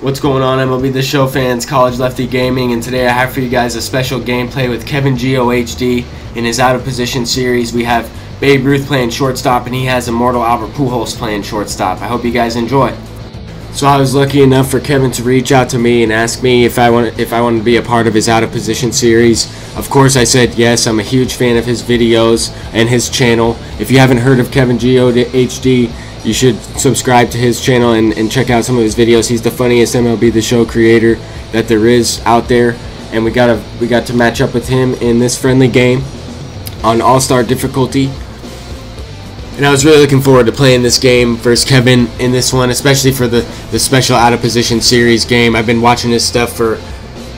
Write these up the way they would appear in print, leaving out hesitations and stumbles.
What's going on, MLB The Show fans, College Lefty Gaming, and today I have for you guys a special gameplay with KevinGohD in his Out of Position series. We have Babe Ruth playing shortstop, and he has Immortal Albert Pujols playing shortstop. I hope you guys enjoy. So I was lucky enough for Kevin to reach out to me and ask me if I wanted to be a part of his Out of Position series. Of course I said yes. I'm a huge fan of his videos and his channel. If you haven't heard of KevinGohD, you should subscribe to his channel and check out some of his videos. He's the funniest MLB The Show creator that there is out there, and we got to match up with him in this friendly game on All-Star difficulty. And I was really looking forward to playing this game versus Kevin in this one, especially for the special Out of Position series game. I've been watching his stuff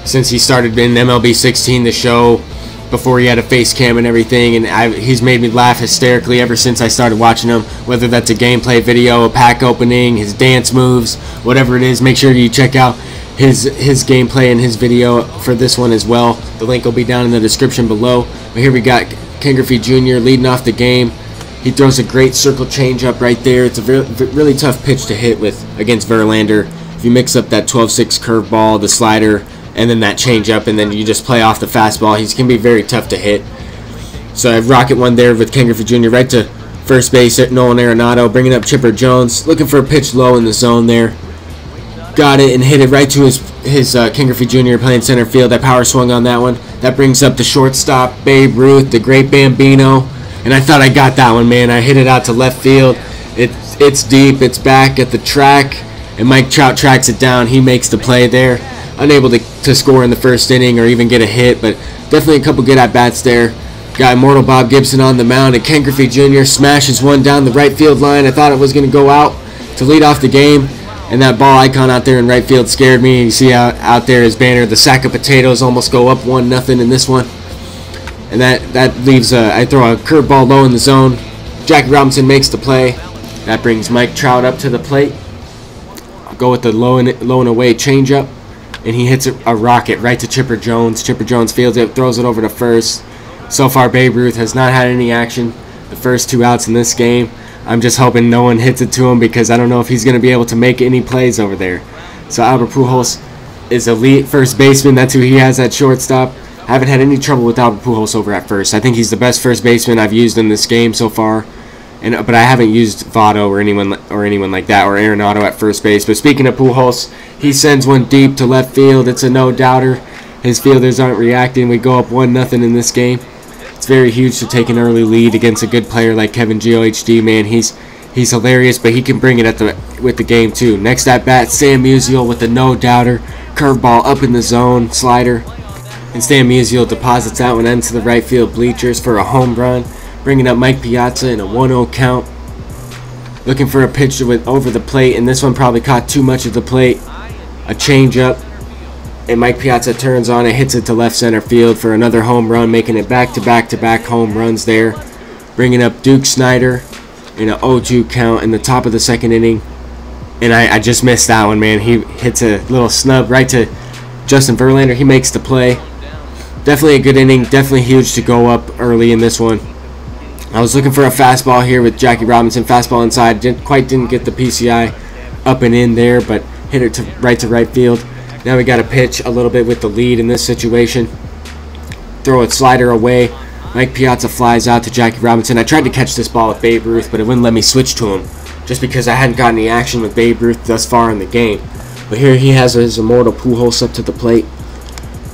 since he started in MLB 16, the show, before he had a face cam and everything, and he's made me laugh hysterically ever since I started watching him. Whether that's a gameplay video, a pack opening, his dance moves, whatever it is, make sure you check out his gameplay and his video for this one as well. The link will be down in the description below. But here we got Kevingohd'S Jr. leading off the game. He throws a great circle changeup right there. It's a really tough pitch to hit against Verlander. If you mix up that 12-6 curveball, the slider, and then that changeup, and then you just play off the fastball, he can be very tough to hit. So I rocket one there with Kevingohd's Jr. right to first base at Nolan Arenado, bringing up Chipper Jones, looking for a pitch low in the zone there. Got it and hit it right to his Kevingohd's Jr. playing center field. That power swung on that one. That brings up the shortstop, Babe Ruth, the great Bambino. And I thought I got that one, man. I hit it out to left field. It's deep. It's back at the track. And Mike Trout tracks it down. He makes the play there. Unable to score in the first inning or even get a hit, but definitely a couple good at-bats there. Got Immortal Bob Gibson on the mound, and Kevingohd's Jr. smashes one down the right field line. I thought it was going to go out to lead off the game, and that ball icon out there in right field scared me. You see out there his banner, the sack of potatoes, almost go up 1-0 in this one. And that leaves I throw a curveball low in the zone. Jackie Robinson makes the play. That brings Mike Trout up to the plate. I'll go with the low and away changeup, and he hits a rocket right to Chipper Jones. Chipper Jones fields it, throws it over to first. So far, Babe Ruth has not had any action the first 2 outs in this game. I'm just hoping no one hits it to him, because I don't know if he's going to be able to make any plays over there. So Albert Pujols is elite first baseman. That's who he has at shortstop. I haven't had any trouble with Albert Pujols over at first. I think he's the best first baseman I've used in this game so far. But I haven't used Votto or anyone like that, or Arenado at first base. But speaking of Pujols, he sends one deep to left field. It's a no-doubter. His fielders aren't reacting. We go up 1-0 in this game. It's very huge to take an early lead against a good player like KevinGohD. Man, he's hilarious, but he can bring it with the game too. Next at bat, Sam Musial with a no-doubter. Curveball up in the zone, slider. And Sam Musial deposits that one into the right field bleachers for a home run, bringing up Mike Piazza in a 1-0 count. Looking for a pitch over the plate, and this one probably caught too much of the plate. A changeup, and Mike Piazza turns on and hits it to left center field for another home run, making it back-to-back home runs there. Bringing up Duke Snider in an 0-2 count in the top of the second inning. And I just missed that one, man. He hits a little snub right to Justin Verlander. He makes the play. Definitely a good inning. Definitely huge to go up early in this one. I was looking for a fastball here with Jackie Robinson. Fastball inside. Didn't get the PCI up and in there, but hit it to right field. Now we got to pitch a little bit with the lead in this situation. Throw a slider away. Mike Piazza flies out to Jackie Robinson. I tried to catch this ball with Babe Ruth, but it wouldn't let me switch to him, just because I hadn't gotten any action with Babe Ruth thus far in the game. But here he has his Immortal Pujols up to the plate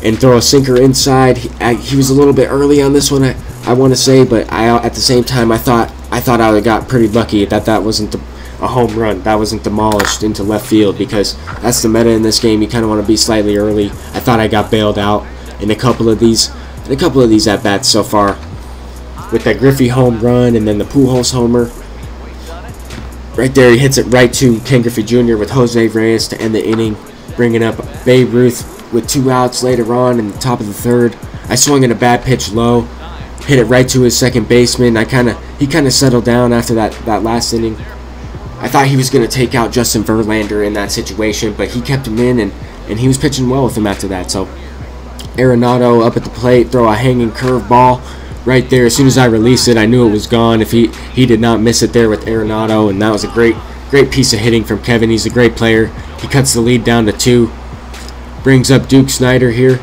and throw a sinker inside. He was a little bit early on this one, I want to say, but at the same time I thought I got pretty lucky that wasn't a home run. That wasn't demolished into left field, because that's the meta in this game. You kind of want to be slightly early. I thought I got bailed out in a couple of these at bats so far, with that Griffey home run and then the Pujols homer. Right there, he hits it right to Kevingohd's Jr. with Jose Reyes to end the inning, bringing up Babe Ruth with 2 outs later on in the top of the third. I swung in a bad pitch low, hit it right to his second baseman. He kind of settled down after that last inning. I thought he was going to take out Justin Verlander in that situation, but he kept him in, and he was pitching well with him after that. So Arenado up at the plate, throw a hanging curveball right there. As soon as I released it, I knew it was gone. If he did not miss it there with Arenado, and that was a great Great piece of hitting from Kevin. He's a great player. He cuts the lead down to 2. Brings up Duke Snyder here.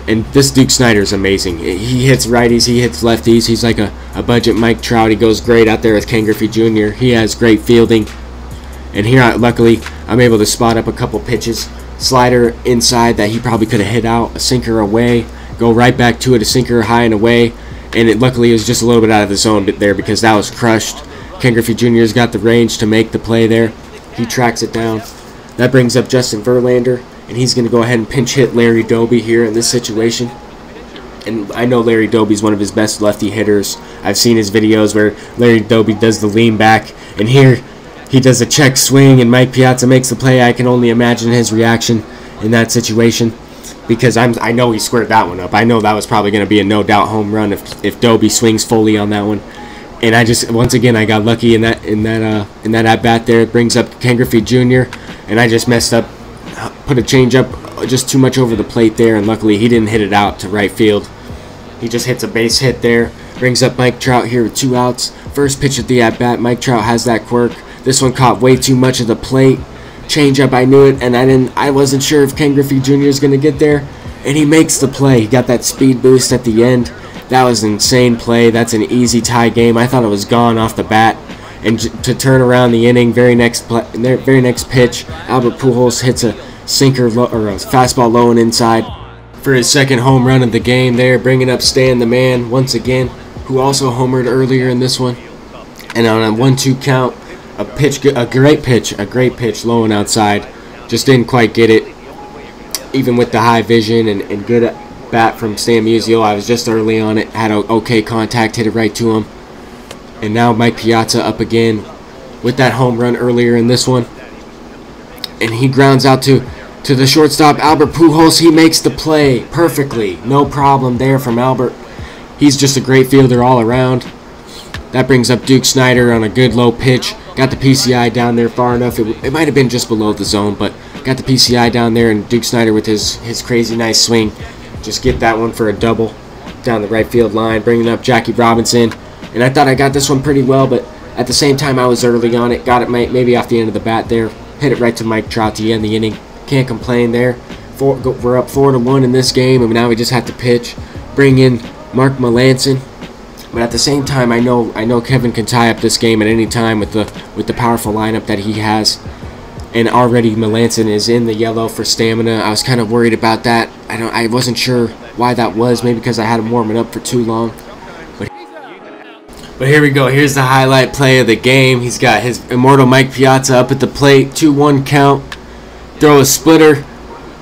And this Duke Snyder is amazing. He hits righties, he hits lefties. He's like a budget Mike Trout. He goes great out there with Ken Griffey Jr. He has great fielding. And here, luckily, I'm able to spot up a couple pitches. Slider inside that he probably could have hit out. A sinker away. Go right back to it. A sinker high and away. And luckily, it was just a little bit out of the zone there because that was crushed. Ken Griffey Jr. has got the range to make the play there. He tracks it down. That brings up Justin Verlander. And he's going to go ahead and pinch hit Larry Doby here in this situation. And I know Larry Doby's one of his best lefty hitters. I've seen his videos where Larry Doby does the lean back. And here he does a check swing and Mike Piazza makes the play. I can only imagine his reaction in that situation. Because I know he squared that one up. I know that was probably going to be a no-doubt home run if Doby swings fully on that one. And I just, once again, I got lucky in that at-bat there. It brings up Ken Griffey Jr. And I just messed up. Put a change up just too much over the plate there, and luckily he didn't hit it out to right field. He just hits a base hit there. Brings up Mike Trout here with 2 outs. First pitch at the at-bat. Mike Trout has that quirk. This one caught way too much of the plate. Change up, I knew it, and I wasn't sure if Ken Griffey Jr. is going to get there, and he makes the play. He got that speed boost at the end. That was an insane play. That's an easy tie game. I thought it was gone off the bat. And to turn around the inning, very next pitch, Albert Pujols hits a sinker or a fastball low and inside for his second home run of the game there, bringing up Stan the Man once again, who also homered earlier in this one. And on a 1-2 count, a great pitch low and outside, just didn't quite get it. Even with the high vision and good bat from Stan Musial, I was just early on it, had okay contact, hit it right to him. And now Mike Piazza up again with that home run earlier in this one. And he grounds out to the shortstop, Albert Pujols. He makes the play perfectly. No problem there from Albert. He's just a great fielder all around. That brings up Duke Snyder on a good low pitch. Got the PCI down there far enough. It might have been just below the zone, but got the PCI down there, and Duke Snyder with his crazy nice swing. Just get that one for a double down the right field line, bringing up Jackie Robinson. And I thought I got this one pretty well, but at the same time I was early on it. Got it maybe off the end of the bat there. Hit it right to Mike Trout to end the inning. Can't complain there. We're up 4-1 in this game, and now we just have to pitch. Bring in Mark Melancon. But at the same time, I know Kevin can tie up this game at any time with the powerful lineup that he has. And already Melancon is in the yellow for stamina. I was kind of worried about that. I wasn't sure why that was. Maybe because I had him warming up for too long. But here we go. Here's the highlight play of the game. He's got his immortal Mike Piazza up at the plate. 2-1 count. Throw a splitter.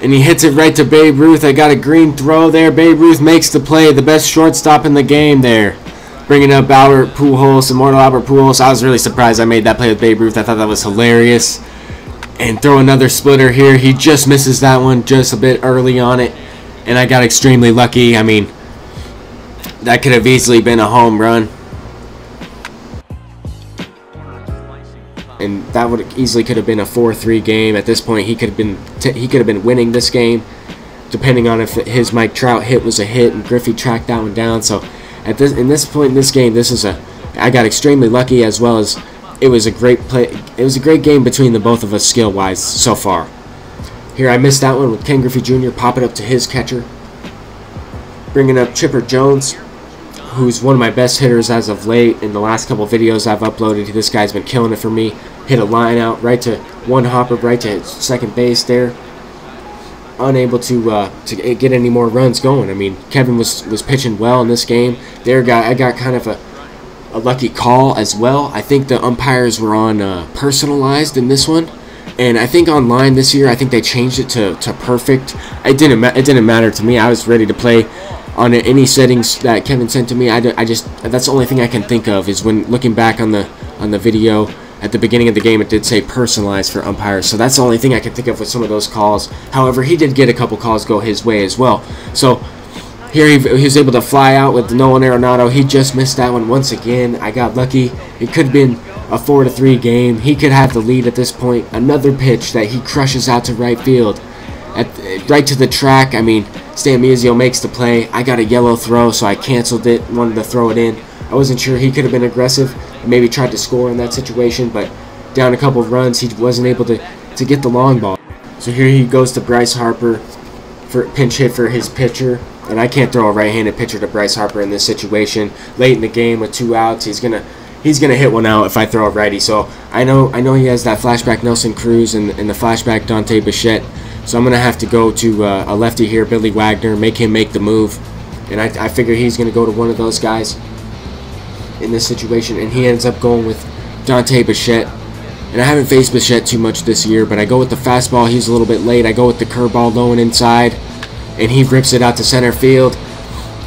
And he hits it right to Babe Ruth. I got a green throw there. Babe Ruth makes the play. The best shortstop in the game there. Bringing up Albert Pujols, immortal Albert Pujols. I was really surprised I made that play with Babe Ruth. I thought that was hilarious. And throw another splitter here. He just misses that one just a bit early on it. And I got extremely lucky. I mean, that could have easily been a home run. And that would easily could have been a 4-3 game. At this point, he could have been winning this game, depending on if his Mike Trout hit was a hit and Griffey tracked that one down. So, in this point in this game, I got extremely lucky, as well as it was a great play. It was a great game between the both of us skill-wise so far. Here I missed that one with Ken Griffey Jr. popping up to his catcher, bringing up Chipper Jones, who's one of my best hitters as of late. In the last couple videos I've uploaded, this guy's been killing it for me. Hit a line out right to one hopper right to second base there. Unable to get any more runs going. I mean, Kevin was pitching well in this game. I got kind of a lucky call as well. I think the umpires were on personalized in this one, and I think online this year I think they changed it to perfect. It didn't matter to me. I was ready to play on any settings that Kevin sent to me. That's the only thing I can think of is when looking back on the video. At the beginning of the game, it did say personalized for umpires, so that's the only thing I can think of with some of those calls. However, he did get a couple calls go his way as well. So here he was able to fly out with Nolan Arenado. He just missed that one once again. I got lucky. It could have been a 4-3 game. He could have the lead at this point. Another pitch that he crushes out to right field, right to the track. I mean, Stan Musial makes the play. I got a yellow throw, so I canceled it. Wanted to throw it in. I wasn't sure. He could have been aggressive and maybe tried to score in that situation, but down a couple runs, he wasn't able to get the long ball. So here he goes to Bryce Harper for pinch hit for his pitcher. And I can't throw a right-handed pitcher to Bryce Harper in this situation. Late in the game with 2 outs, he's gonna hit one out if I throw a righty. So I know he has that flashback Nelson Cruz and the flashback Dante Bichette. So I'm gonna have to go to a lefty here, Billy Wagner, make him make the move. And I figure he's gonna go to one of those guys in this situation, and he ends up going with Dante Bichette. And I haven't faced Bichette too much this year, but I go with the fastball. He's a little bit late. I go with the curveball low and inside, and he rips it out to center field.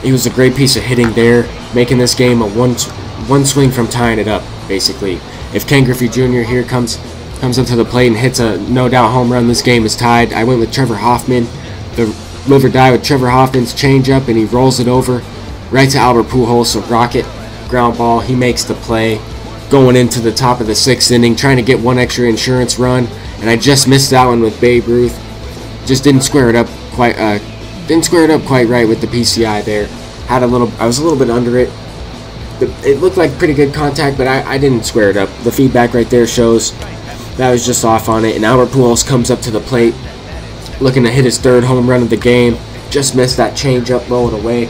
He was a great piece of hitting there, making this game a one swing from tying it up, basically. If Ken Griffey Jr. here comes up to the plate and hits a no-doubt home run, this game is tied. I went with Trevor Hoffman, the live or die with Trevor Hoffman's changeup, and he rolls it over right to Albert Pujols. So rocket ground ball, he makes the play. Going into the top of the 6th inning, trying to get one extra insurance run, and I just missed that one with Babe Ruth. Just didn't square it up quite right with the PCI there. I was a little bit under it. It looked like pretty good contact, but I didn't square it up. The feedback right there shows that I was just off on it. And Albert Pujols comes up to the plate, looking to hit his 3rd home run of the game. Just missed that changeup low and away.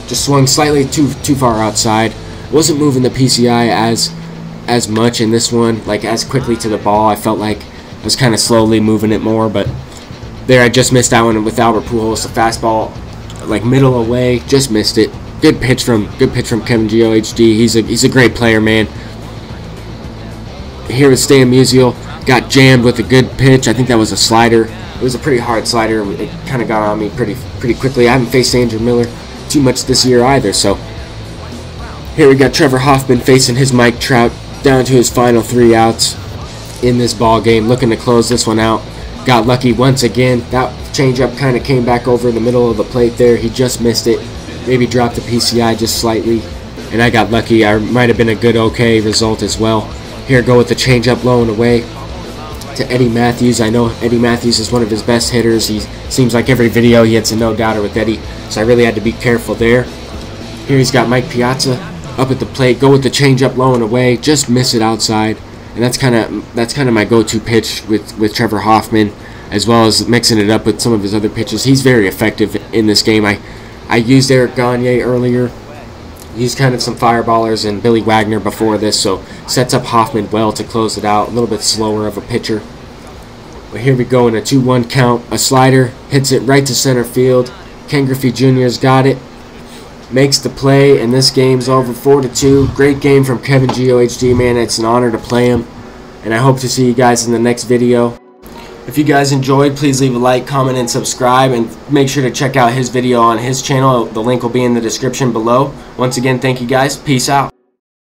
Just swung slightly too far outside. Wasn't moving the PCI as much in this one, like as quickly to the ball. I felt like I was kind of slowly moving it more, but there I just missed that one with Albert Pujols. The fastball, like middle away, just missed it. Good pitch from KevinGohd'S. He's a great player, man. Here with Stan Musial, got jammed with a good pitch. I think that was a slider. It was a pretty hard slider. It kind of got on me pretty quickly. I haven't faced Andrew Miller too much this year either, so here we got Trevor Hoffman facing his Mike Trout, down to his final 3 outs in this ball game, looking to close this one out. Got lucky once again. That changeup kind of came back over in the middle of the plate there. He just missed it. Maybe dropped the PCI just slightly, and I got lucky. I might have been a good okay result as well. Here go with the changeup low and away to Eddie Matthews. I know Eddie Matthews is one of his best hitters. He seems like every video he hits a no-doubter with Eddie, so I really had to be careful there. Here he's got Mike Piazza up at the plate. Go with the changeup low and away. Just miss it outside, and that's kind of my go-to pitch with Trevor Hoffman, as well as mixing it up with some of his other pitches. He's very effective in this game. I used Eric Gagne earlier. Used kind of some fireballers and Billy Wagner before this, so sets up Hoffman well to close it out. A little bit slower of a pitcher. But here we go in a 2-1 count. A slider hits it right to center field. Ken Griffey Jr.'s got it. Makes the play, and this game's over 4-2. Great game from KevinGohd'S, man. It's an honor to play him, and I hope to see you guys in the next video. If you guys enjoyed, please leave a like, comment, and subscribe, and make sure to check out his video on his channel. The link will be in the description below. Once again, thank you guys. Peace out.